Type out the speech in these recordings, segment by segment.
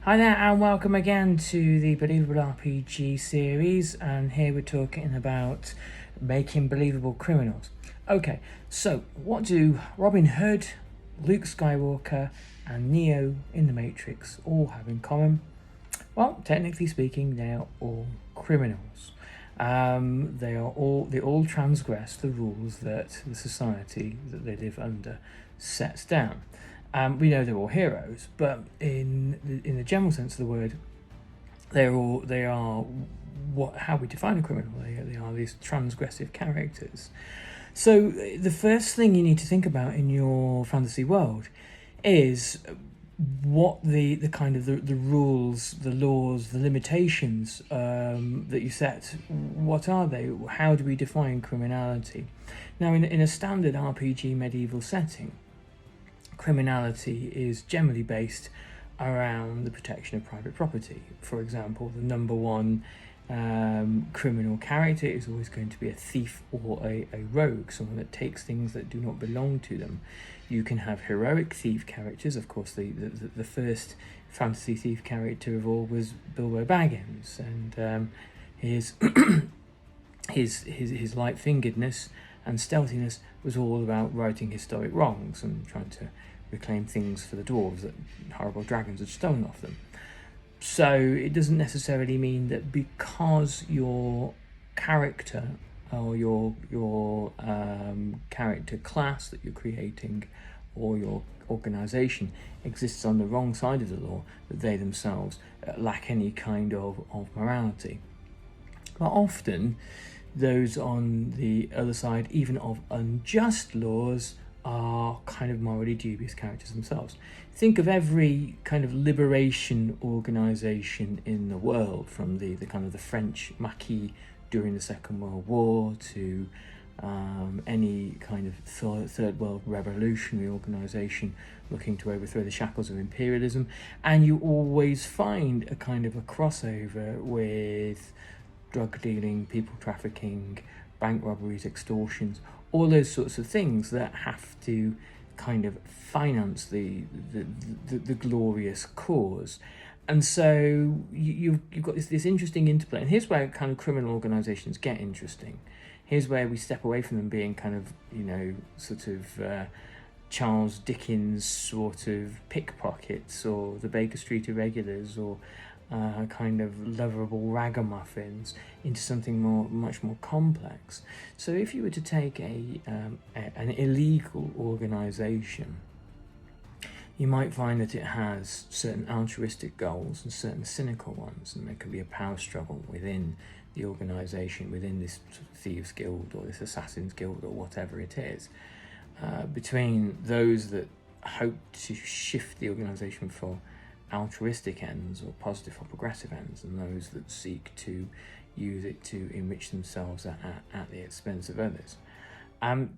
Hi there and welcome again to the Believable RPG series, and here we're talking about making believable criminals. Okay, so what do Robin Hood, Luke Skywalker and Neo in the Matrix all have in common? Well, technically speaking, they are all criminals. They all transgress the rules that the society that they live under sets down. We know they're all heroes, but in the general sense of the word, they are how we define a criminal. They are these transgressive characters. So the first thing you need to think about in your fantasy world is what the kind of the rules, the laws, the limitations that you set. What are they? How do we define criminality? Now, in a standard RPG medieval setting, criminality is generally based around the protection of private property. For example, the number one criminal character is always going to be a thief or a rogue, someone that takes things that do not belong to them. You can have heroic thief characters. Of course, the first fantasy thief character of all was Bilbo Baggins, and his his light-fingeredness and stealthiness was all about righting historic wrongs and trying to reclaim things for the dwarves that horrible dragons had stolen off them. So it doesn't necessarily mean that because your character or your character class that you're creating or your organisation exists on the wrong side of the law, that they themselves lack any kind of morality. But often those on the other side, even of unjust laws, are kind of morally dubious characters themselves. Think of every kind of liberation organisation in the world, from the kind of the French Maquis during the Second World War to any kind of third world revolutionary organisation looking to overthrow the shackles of imperialism, and you always find a kind of a crossover with drug dealing, people trafficking, bank robberies, extortions, all those sorts of things that have to kind of finance the glorious cause. And so you've got this interesting interplay. And here's where kind of criminal organisations get interesting. Here's where we step away from them being kind of, sort of Charles Dickens sort of pickpockets, or the Baker Street Irregulars, or kind of lovable ragamuffins, into something much more complex. So if you were to take an illegal organisation, you might find that it has certain altruistic goals and certain cynical ones, and there can be a power struggle within the organisation, within this sort of Thieves Guild or this Assassin's Guild or whatever it is, between those that hope to shift the organisation for altruistic ends or positive or progressive ends, and those that seek to use it to enrich themselves at the expense of others.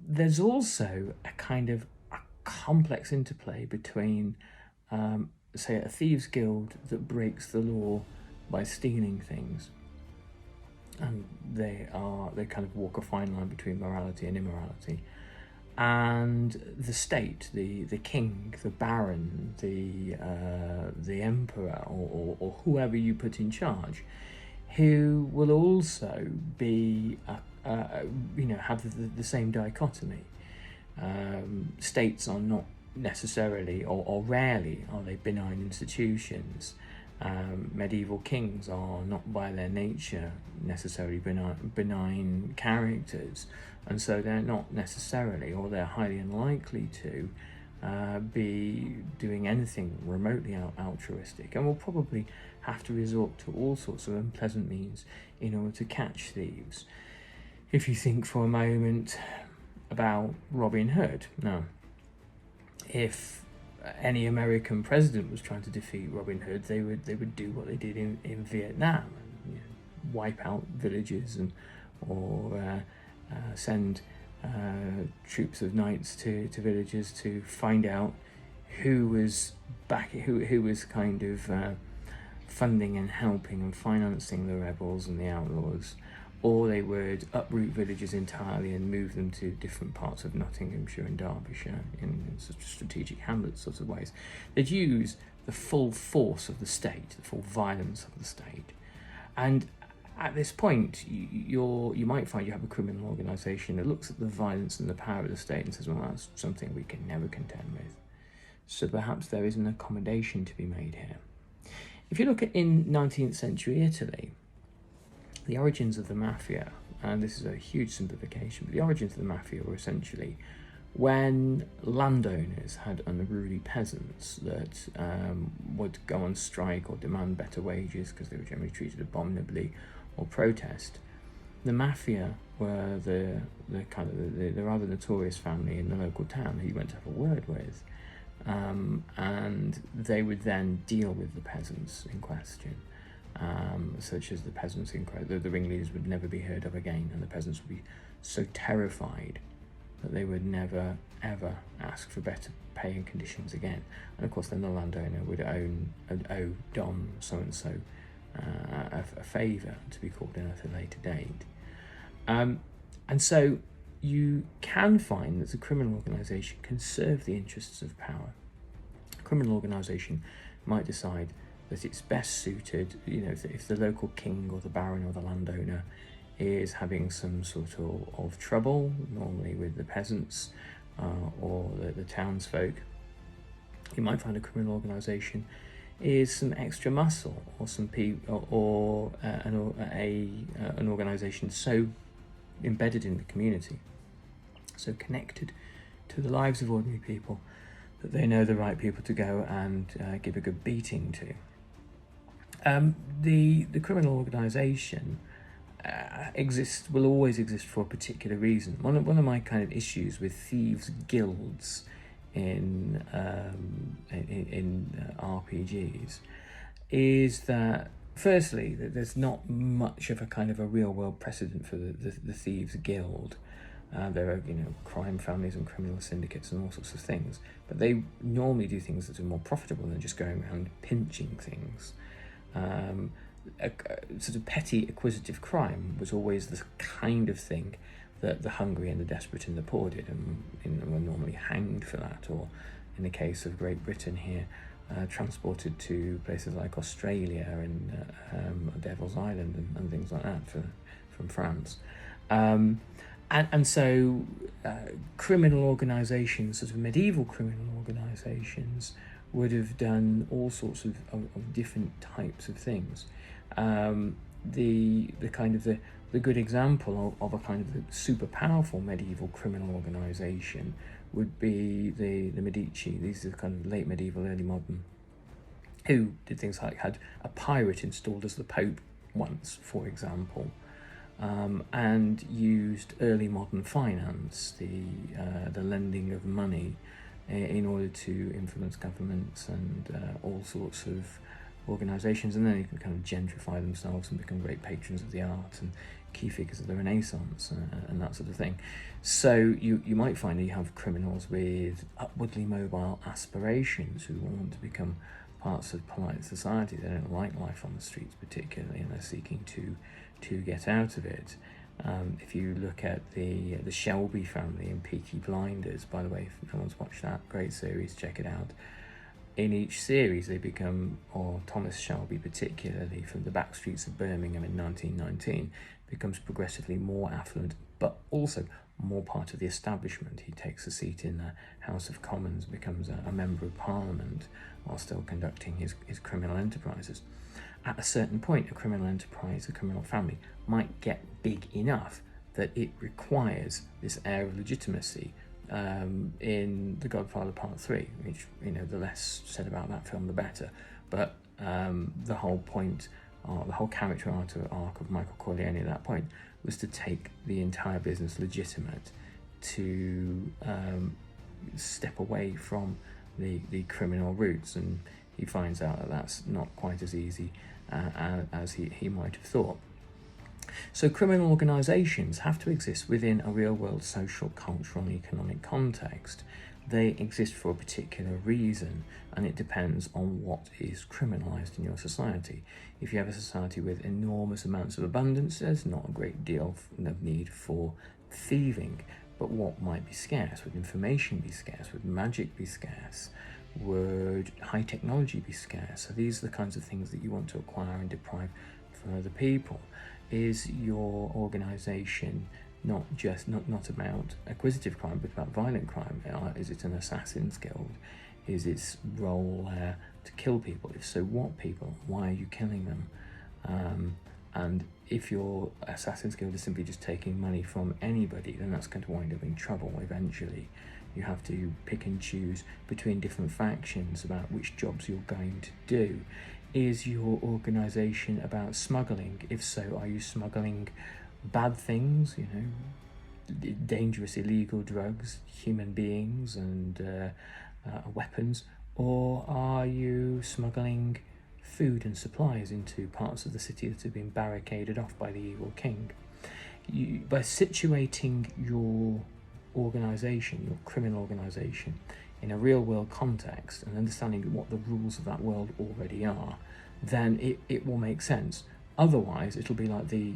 There's also a kind of a complex interplay between, say, a thieves guild that breaks the law by stealing things, and they kind of walk a fine line between morality and immorality, and the state, the king, the baron, the emperor, or whoever you put in charge, who will also be have the same dichotomy. States are not necessarily, or rarely, are they benign institutions. Medieval kings are not by their nature necessarily benign characters, and so they're not necessarily, or they're highly unlikely to be doing anything remotely altruistic, and will probably have to resort to all sorts of unpleasant means in order to catch thieves. If you think for a moment about Robin Hood, now, if any American president was trying to defeat Robin Hood, they would do what they did in Vietnam, and, wipe out villages, or send troops of knights to villages to find out who was kind of funding and helping and financing the rebels and the outlaws, or they would uproot villages entirely and move them to different parts of Nottinghamshire and Derbyshire in sort of strategic hamlet sorts of ways. They'd use the full force of the state, the full violence of the state. And at this point, you might find you have a criminal organisation that looks at the violence and the power of the state and says, well, that's something we can never contend with. So perhaps there is an accommodation to be made here. If you look at in 19th century Italy, the origins of the Mafia, and this is a huge simplification, but the origins of the Mafia were essentially when landowners had unruly peasants that would go on strike or demand better wages because they were generally treated abominably, or protest. The Mafia were the rather notorious family in the local town who you went to have a word with, and they would then deal with the peasants in question, such as the peasants in question. The ringleaders would never be heard of again, and the peasants would be so terrified that they would never ever ask for better pay and conditions again. And of course then the landowner would owe Dom so-and-so a favour to be called in at a later date. And so you can find that a criminal organisation can serve the interests of power. A criminal organisation might decide that it's best suited, if the local king or the baron or the landowner is having some sort of trouble, normally with the peasants or the townsfolk, you might find a criminal organisation is some extra muscle, or some people, or an organisation so embedded in the community, so connected to the lives of ordinary people, that they know the right people to go and give a good beating to. The criminal organisation will always exist for a particular reason. One of my kind of issues with Thieves Guilds in RPGs is that, firstly, that there's not much of a kind of a real world precedent for the Thieves Guild. There are crime families and criminal syndicates and all sorts of things, but they normally do things that are more profitable than just going around pinching things. A sort of petty acquisitive crime was always the kind of thing that the hungry and the desperate and the poor did, and were normally hanged for that, or in the case of Great Britain here, transported to places like Australia and Devil's Island and things like that from France. And so criminal organisations, sort of medieval criminal organisations, would have done all sorts of different types of things. The good example of a kind of super powerful medieval criminal organisation would be the Medici. These are kind of late medieval, early modern, who did things like had a pirate installed as the Pope once, for example, and used early modern finance, the lending of money, in order to influence governments and all sorts of organisations, and then they can kind of gentrify themselves and become great patrons of the arts and key figures of the Renaissance and that sort of thing. So you might find that you have criminals with upwardly mobile aspirations who want to become parts of polite society. They don't like life on the streets particularly, and they're seeking to get out of it. If you look at the Shelby family in Peaky Blinders, by the way, if no one's watched that great series, check it out. In each series they become, or Thomas Shelby particularly, from the back streets of Birmingham in 1919, becomes progressively more affluent, but also more part of the establishment. He takes a seat in the House of Commons, becomes a member of Parliament, while still conducting his criminal enterprises. At a certain point, a criminal enterprise, a criminal family, might get big enough that it requires this air of legitimacy. In The Godfather Part 3, which, the less said about that film the better, but the whole point, the whole character arc of Michael Corleone at that point was to take the entire business legitimate, to step away from the criminal roots, and he finds out that that's not quite as easy as he might have thought. So criminal organisations have to exist within a real-world social, cultural and economic context. They exist for a particular reason, and it depends on what is criminalised in your society. If you have a society with enormous amounts of abundance, there's not a great deal of need for thieving. But what might be scarce? Would information be scarce? Would magic be scarce? Would high technology be scarce? So these are the kinds of things that you want to acquire and deprive from other people. Is your organisation not about acquisitive crime, but about violent crime? Is it an assassin's guild? Is its role to kill people? If so, what people? Why are you killing them? And if your assassin's guild is simply just taking money from anybody, then that's going to wind up in trouble eventually. You have to pick and choose between different factions about which jobs you're going to do. Is your organisation about smuggling? If so, are you smuggling bad things, dangerous illegal drugs, human beings and weapons? Or are you smuggling food and supplies into parts of the city that have been barricaded off by the evil king? By situating your organisation, your criminal organisation, in a real world context and understanding what the rules of that world already are, then it will make sense. Otherwise, it'll be like the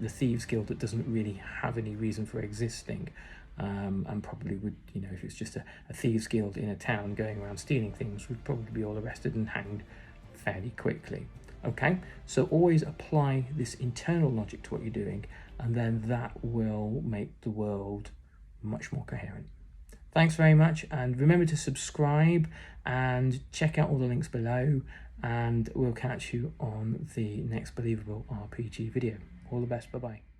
Thieves Guild that doesn't really have any reason for existing, and probably would, if it's just a Thieves Guild in a town going around stealing things, would probably be all arrested and hanged fairly quickly. Okay, so always apply this internal logic to what you're doing, and then that will make the world much more coherent. Thanks very much, and remember to subscribe and check out all the links below, and we'll catch you on the next Believable RPG video. All the best, bye bye.